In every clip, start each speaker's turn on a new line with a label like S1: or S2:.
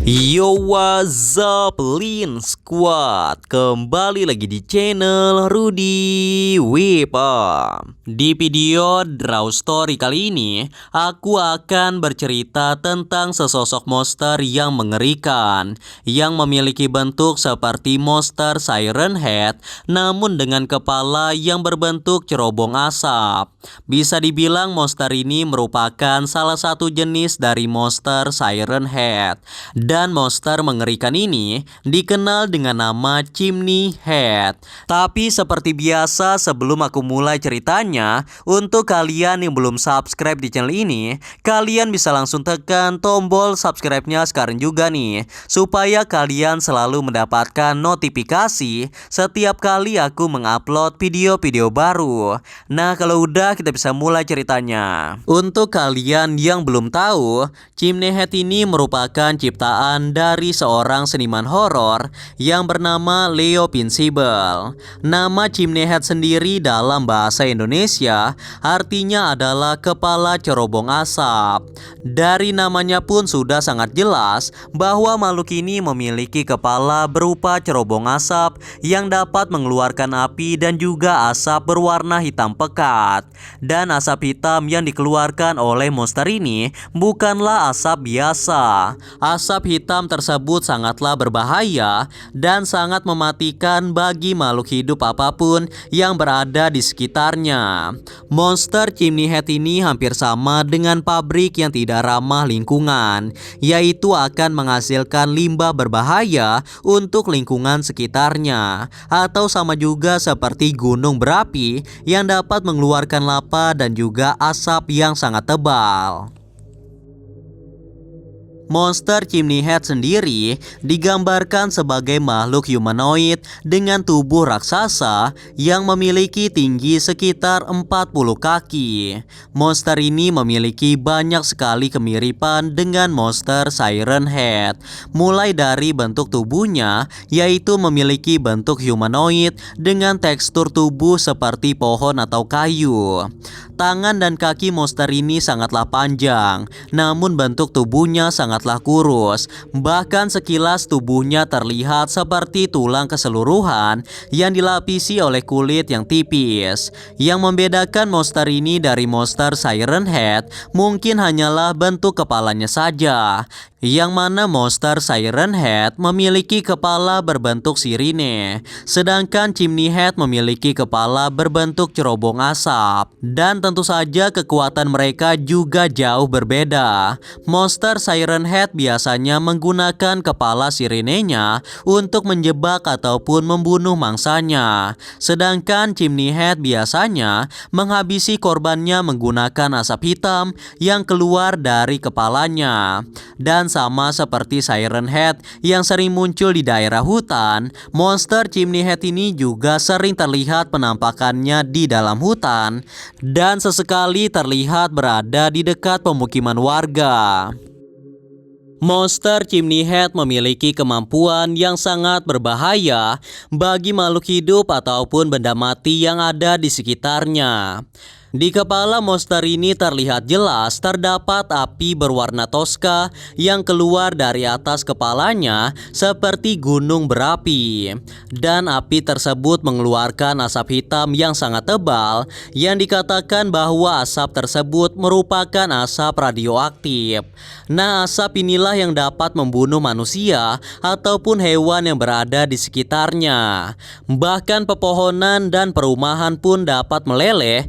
S1: Yo, what's up Lin Squad? Kembali lagi di channel Rudy Wipa. Di video Draw Story kali ini, aku akan bercerita tentang sesosok monster yang mengerikan, yang memiliki bentuk seperti monster Siren Head, namun dengan kepala yang berbentuk cerobong asap. Bisa dibilang monster ini merupakan salah satu jenis dari monster Siren Head. Dan monster mengerikan ini dikenal dengan nama Chimney Head. Tapi seperti biasa, sebelum aku mulai ceritanya, untuk kalian yang belum subscribe di channel ini, kalian bisa langsung tekan tombol subscribe-nya sekarang juga nih, supaya kalian selalu mendapatkan notifikasi setiap kali aku mengupload video-video baru. Nah, kalau udah, kita bisa mulai ceritanya. Untuk kalian yang belum tahu, Chimney Head ini merupakan ciptaan dari seorang seniman horor yang bernama Leo Pinsible. Nama Chimney Head sendiri dalam bahasa Indonesia artinya adalah kepala cerobong asap. Dari namanya pun sudah sangat jelas bahwa makhluk ini memiliki kepala berupa cerobong asap yang dapat mengeluarkan api dan juga asap berwarna hitam pekat. Dan asap hitam yang dikeluarkan oleh monster ini bukanlah asap biasa. Asap hitam tersebut sangatlah berbahaya dan sangat mematikan bagi makhluk hidup apapun yang berada di sekitarnya. Monster Chimney Head ini hampir sama dengan pabrik yang tidak ramah lingkungan, yaitu akan menghasilkan limbah berbahaya untuk lingkungan sekitarnya, atau sama juga seperti gunung berapi yang dapat mengeluarkan lava dan juga asap yang sangat tebal. Monster Chimney Head sendiri digambarkan sebagai makhluk humanoid dengan tubuh raksasa yang memiliki tinggi sekitar 40 kaki. Monster ini memiliki banyak sekali kemiripan dengan monster Siren Head, mulai dari bentuk tubuhnya, yaitu memiliki bentuk humanoid dengan tekstur tubuh seperti pohon atau kayu. Tangan dan kaki monster ini sangatlah panjang, namun bentuk tubuhnya sangatlah kurus. Bahkan sekilas tubuhnya terlihat seperti tulang keseluruhan yang dilapisi oleh kulit yang tipis. Yang membedakan monster ini dari monster Siren Head mungkin hanyalah bentuk kepalanya saja, yang mana monster Siren Head memiliki kepala berbentuk sirine, sedangkan Chimney Head memiliki kepala berbentuk cerobong asap. Dan tentu saja kekuatan mereka juga jauh berbeda. Monster Siren Head biasanya menggunakan kepala sirinenya untuk menjebak ataupun membunuh mangsanya, sedangkan Chimney Head biasanya menghabisi korbannya menggunakan asap hitam yang keluar dari kepalanya. Dan sama seperti Siren Head yang sering muncul di daerah hutan, monster Chimney Head ini juga sering terlihat penampakannya di dalam hutan dan sesekali terlihat berada di dekat pemukiman warga. Monster Chimney Head memiliki kemampuan yang sangat berbahaya bagi makhluk hidup ataupun benda mati yang ada di sekitarnya. Di kepala monster ini terlihat jelas terdapat api berwarna toska yang keluar dari atas kepalanya seperti gunung berapi. Dan api tersebut mengeluarkan asap hitam yang sangat tebal yang dikatakan bahwa asap tersebut merupakan asap radioaktif. Nah, asap inilah yang dapat membunuh manusia ataupun hewan yang berada di sekitarnya. Bahkan pepohonan dan perumahan pun dapat meleleh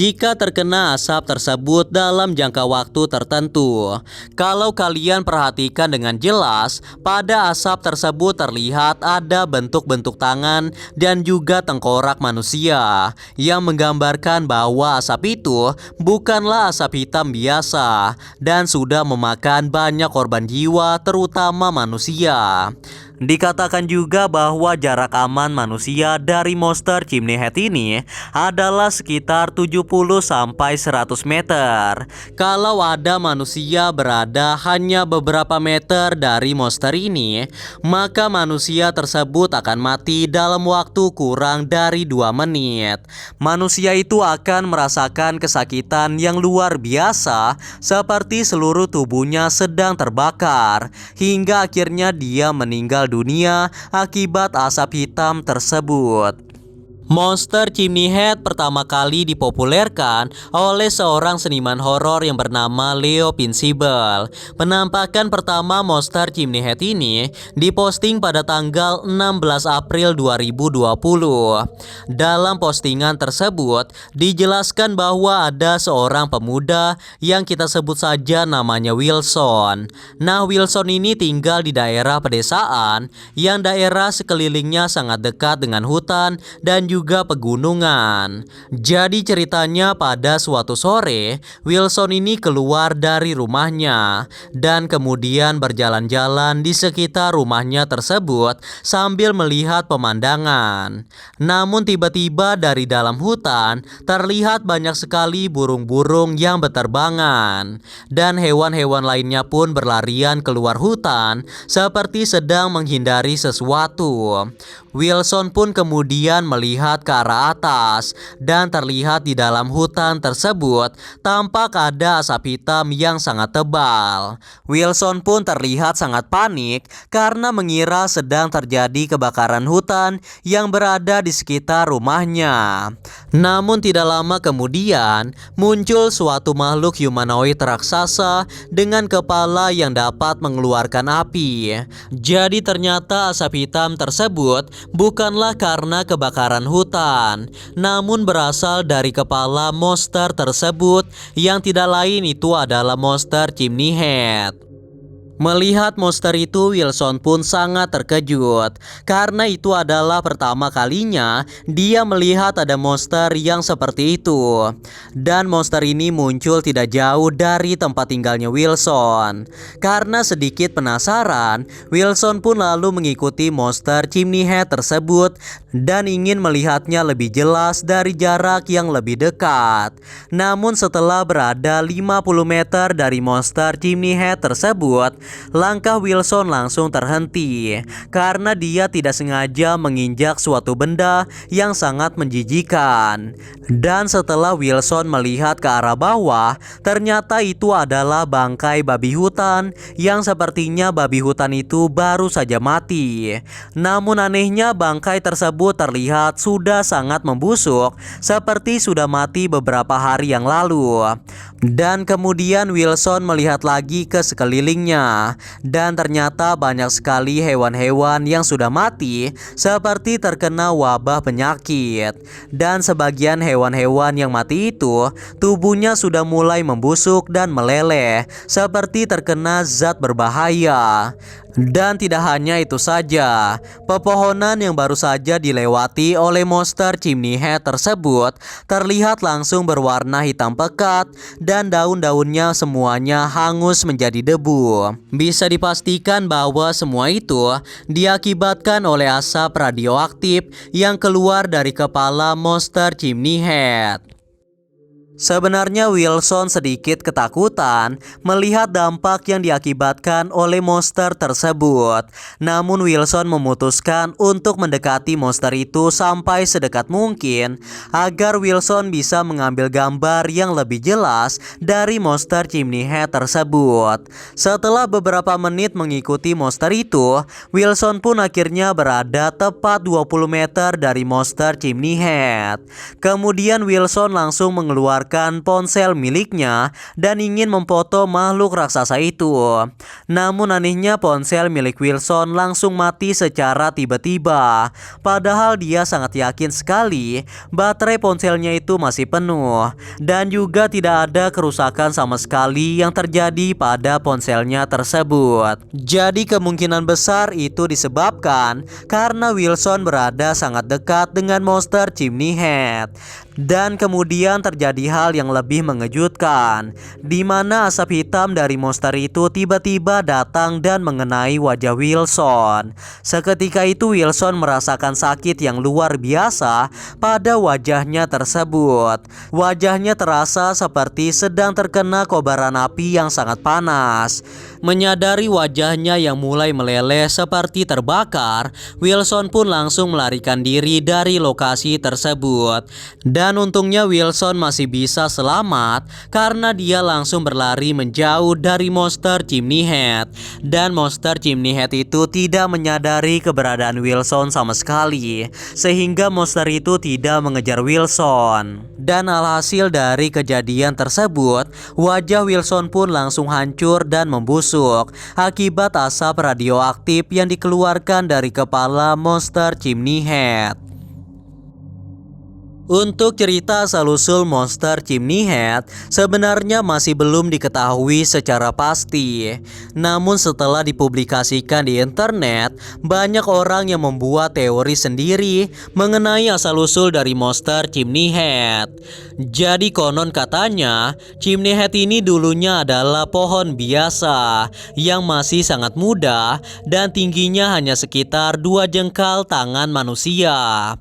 S1: jika terkena asap tersebut dalam jangka waktu tertentu. Kalau kalian perhatikan dengan jelas, pada asap tersebut terlihat ada bentuk-bentuk tangan dan juga tengkorak manusia, yang menggambarkan bahwa asap itu bukanlah asap hitam biasa dan sudah memakan banyak korban jiwa, terutama manusia. Dikatakan juga bahwa jarak aman manusia dari monster chimney head ini adalah sekitar 70-100 meter. Kalau ada manusia berada hanya beberapa meter dari monster ini, maka manusia tersebut akan mati dalam waktu kurang dari 2 menit. Manusia itu akan merasakan kesakitan yang luar biasa, seperti seluruh tubuhnya sedang terbakar, hingga akhirnya dia meninggal dunia akibat asap hitam tersebut. Monster Chimney Head pertama kali dipopulerkan oleh seorang seniman horor yang bernama Leo Vincible. Penampakan pertama Monster Chimney Head ini diposting pada tanggal 16 April 2020. Dalam postingan tersebut dijelaskan bahwa ada seorang pemuda yang kita sebut saja namanya Wilson. Nah, Wilson ini tinggal di daerah pedesaan yang daerah sekelilingnya sangat dekat dengan hutan dan juga pegunungan. Jadi ceritanya pada suatu sore, Wilson ini keluar dari rumahnya dan kemudian berjalan-jalan di sekitar rumahnya tersebut sambil melihat pemandangan. Namun tiba-tiba dari dalam hutan terlihat banyak sekali burung-burung yang berterbangan dan hewan-hewan lainnya pun berlarian keluar hutan seperti sedang menghindari sesuatu. Wilson pun kemudian melihat ke arah atas dan terlihat di dalam hutan tersebut tampak ada asap hitam yang sangat tebal. Wilson pun terlihat sangat panik karena mengira sedang terjadi kebakaran hutan yang berada di sekitar rumahnya. Namun tidak lama kemudian muncul suatu makhluk humanoid raksasa dengan kepala yang dapat mengeluarkan api. Jadi ternyata asap hitam tersebut bukanlah karena kebakaran hutan, namun berasal dari kepala monster tersebut yang tidak lain itu adalah monster Chimney Head. Melihat monster itu, Wilson pun sangat terkejut karena itu adalah pertama kalinya dia melihat ada monster yang seperti itu. Dan monster ini muncul tidak jauh dari tempat tinggalnya Wilson. Karena sedikit penasaran, Wilson pun lalu mengikuti monster Chimney Head tersebut dan ingin melihatnya lebih jelas dari jarak yang lebih dekat. Namun setelah berada 50 meter dari monster Chimney Head tersebut, langkah Wilson langsung terhenti karena dia tidak sengaja menginjak suatu benda yang sangat menjijikan. Dan setelah Wilson melihat ke arah bawah, ternyata itu adalah bangkai babi hutan yang sepertinya babi hutan itu baru saja mati. Namun anehnya bangkai tersebut terlihat sudah sangat membusuk, seperti sudah mati beberapa hari yang lalu. Dan kemudian Wilson melihat lagi ke sekelilingnya dan ternyata banyak sekali hewan-hewan yang sudah mati seperti terkena wabah penyakit. Dan sebagian hewan-hewan yang mati itu tubuhnya sudah mulai membusuk dan meleleh seperti terkena zat berbahaya. Dan tidak hanya itu saja, pepohonan yang baru saja dilewati oleh monster Chimney Head tersebut terlihat langsung berwarna hitam pekat dan daun-daunnya semuanya hangus menjadi debu. Bisa dipastikan bahwa semua itu diakibatkan oleh asap radioaktif yang keluar dari kepala monster Chimney Head. Sebenarnya Wilson sedikit ketakutan melihat dampak yang diakibatkan oleh monster tersebut. Namun Wilson memutuskan untuk mendekati monster itu sampai sedekat mungkin agar Wilson bisa mengambil gambar yang lebih jelas dari monster Chimney Head tersebut. Setelah beberapa menit mengikuti monster itu, Wilson pun akhirnya berada tepat 20 meter dari monster Chimney Head. Kemudian Wilson langsung mengeluarkan ponsel miliknya dan ingin memfoto makhluk raksasa itu. Namun anehnya ponsel milik Wilson langsung mati secara tiba-tiba. Padahal dia sangat yakin sekali baterai ponselnya itu masih penuh dan juga tidak ada kerusakan sama sekali yang terjadi pada ponselnya tersebut. Jadi kemungkinan besar itu disebabkan karena Wilson berada sangat dekat dengan monster Chimney Head. Dan kemudian terjadi hal yang lebih mengejutkan, di mana asap hitam dari monster itu tiba-tiba datang dan mengenai wajah Wilson. Seketika itu Wilson merasakan sakit yang luar biasa pada wajahnya tersebut. Wajahnya terasa seperti sedang terkena kobaran api yang sangat panas. Menyadari wajahnya yang mulai meleleh seperti terbakar, Wilson pun langsung melarikan diri dari lokasi tersebut. Dan untungnya Wilson masih bisa selamat karena dia langsung berlari menjauh dari monster Chimney Head. Dan monster Chimney Head itu tidak menyadari keberadaan Wilson sama sekali, sehingga monster itu tidak mengejar Wilson. Dan alhasil dari kejadian tersebut, wajah Wilson pun langsung hancur dan membusuk akibat asap radioaktif yang dikeluarkan dari kepala monster Chimney Head. Untuk cerita asal-usul monster Chimney Head sebenarnya masih belum diketahui secara pasti. Namun setelah dipublikasikan di internet, banyak orang yang membuat teori sendiri mengenai asal-usul dari monster Chimney Head. Jadi konon katanya, Chimney Head ini dulunya adalah pohon biasa yang masih sangat muda dan tingginya hanya sekitar 2 jengkal tangan manusia.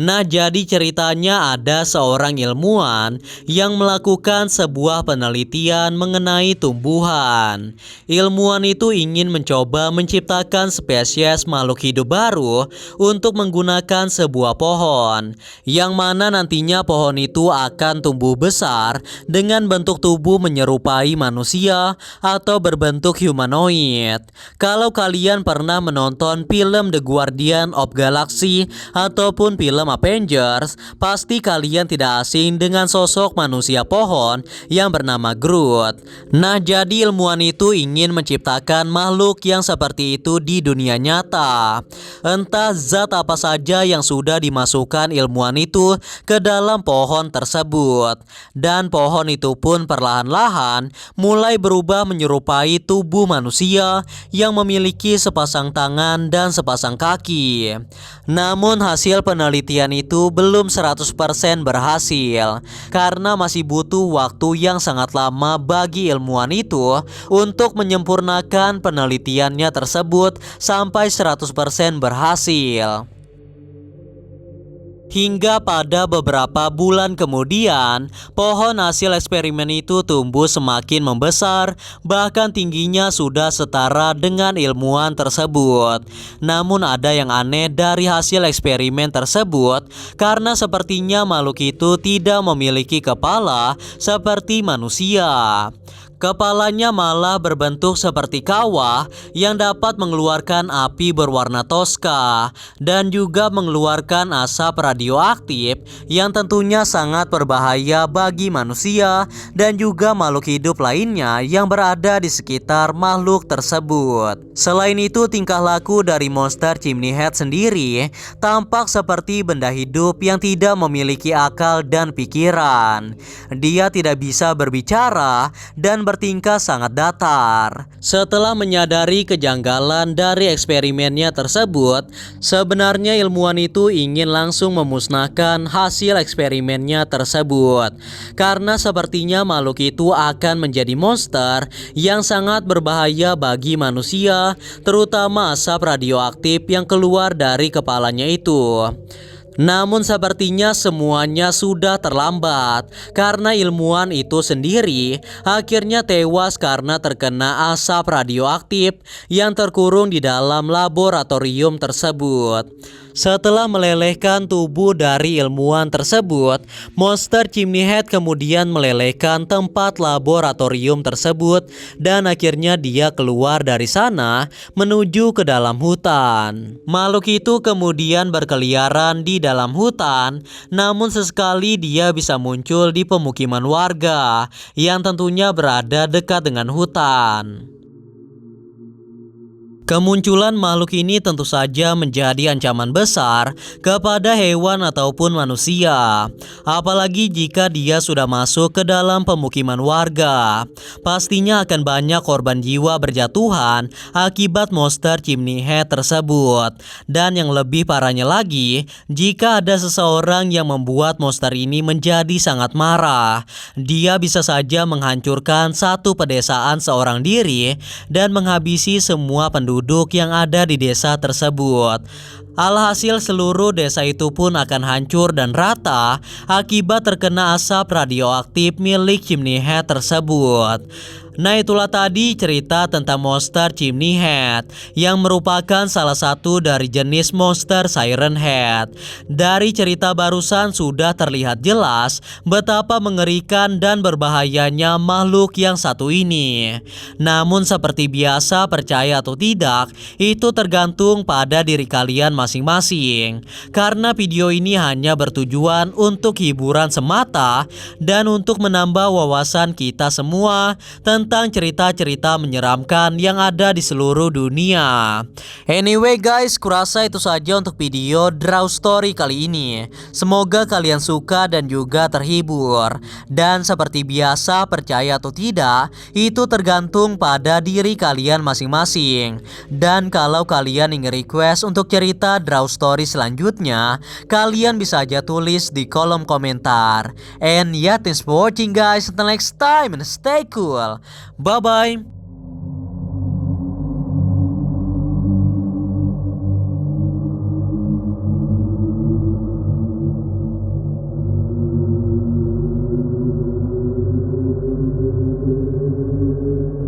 S1: Nah, jadi ceritanya ada seorang ilmuwan yang melakukan sebuah penelitian mengenai tumbuhan. Ilmuwan itu ingin mencoba menciptakan spesies makhluk hidup baru untuk menggunakan sebuah pohon, yang mana nantinya pohon itu akan tumbuh besar dengan bentuk tubuh menyerupai manusia atau berbentuk humanoid. Kalau kalian pernah menonton film The Guardian of Galaxy ataupun film Avengers, pasti kalian tidak asing dengan sosok manusia pohon yang bernama Groot. Nah, jadi ilmuwan itu ingin menciptakan makhluk yang seperti itu di dunia nyata. Entah zat apa saja yang sudah dimasukkan ilmuwan itu ke dalam pohon tersebut. Dan pohon itu pun perlahan-lahan mulai berubah menyerupai tubuh manusia yang memiliki sepasang tangan dan sepasang kaki. Namun hasil penelitian itu belum 100% berhasil karena masih butuh waktu yang sangat lama bagi ilmuwan itu untuk menyempurnakan penelitiannya tersebut sampai 100% berhasil. Hingga pada beberapa bulan kemudian, pohon hasil eksperimen itu tumbuh semakin membesar, bahkan tingginya sudah setara dengan ilmuwan tersebut. Namun ada yang aneh dari hasil eksperimen tersebut, karena sepertinya makhluk itu tidak memiliki kepala seperti manusia. Kepalanya malah berbentuk seperti kawah yang dapat mengeluarkan api berwarna toska dan juga mengeluarkan asap radioaktif yang tentunya sangat berbahaya bagi manusia dan juga makhluk hidup lainnya yang berada di sekitar makhluk tersebut. Selain itu, tingkah laku dari monster Chimney Head sendiri tampak seperti benda hidup yang tidak memiliki akal dan pikiran. Dia tidak bisa berbicara dan bertingkah sangat datar. Setelah menyadari kejanggalan dari eksperimennya tersebut, sebenarnya ilmuwan itu ingin langsung memusnahkan hasil eksperimennya tersebut, karena sepertinya makhluk itu akan menjadi monster yang sangat berbahaya bagi manusia, terutama asap radioaktif yang keluar dari kepalanya itu. Namun sepertinya semuanya sudah terlambat karena ilmuwan itu sendiri akhirnya tewas karena terkena asap radioaktif yang terkurung di dalam laboratorium tersebut. Setelah melelehkan tubuh dari ilmuwan tersebut, monster Chimney Head kemudian melelehkan tempat laboratorium tersebut dan akhirnya dia keluar dari sana menuju ke dalam hutan. Makhluk itu kemudian berkeliaran di dalam hutan, namun sesekali dia bisa muncul di pemukiman warga yang tentunya berada dekat dengan hutan. Kemunculan makhluk ini tentu saja menjadi ancaman besar kepada hewan ataupun manusia. Apalagi jika dia sudah masuk ke dalam pemukiman warga. Pastinya akan banyak korban jiwa berjatuhan akibat monster chimney head tersebut. Dan yang lebih parahnya lagi, jika ada seseorang yang membuat monster ini menjadi sangat marah, dia bisa saja menghancurkan satu pedesaan seorang diri dan menghabisi semua penduduk yang ada di desa tersebut. Alhasil seluruh desa itu pun akan hancur dan rata akibat terkena asap radioaktif milik chimney head tersebut. Nah, itulah tadi cerita tentang monster chimney head yang merupakan salah satu dari jenis monster siren head. Dari cerita barusan sudah terlihat jelas betapa mengerikan dan berbahayanya makhluk yang satu ini. Namun seperti biasa, percaya atau tidak, itu tergantung pada diri kalian masing-masing. Karena video ini hanya bertujuan untuk hiburan semata dan untuk menambah wawasan kita semua tentang cerita-cerita menyeramkan yang ada di seluruh dunia. Anyway guys, kurasa itu saja untuk video Draw Story kali ini. Semoga kalian suka dan juga terhibur. Dan seperti biasa, percaya atau tidak, itu tergantung pada diri kalian masing-masing. Dan kalau kalian ingin request untuk cerita Draw Story selanjutnya, kalian bisa aja tulis di kolom komentar. And yeah, thanks for watching guys. Until next time and stay cool. Bye bye.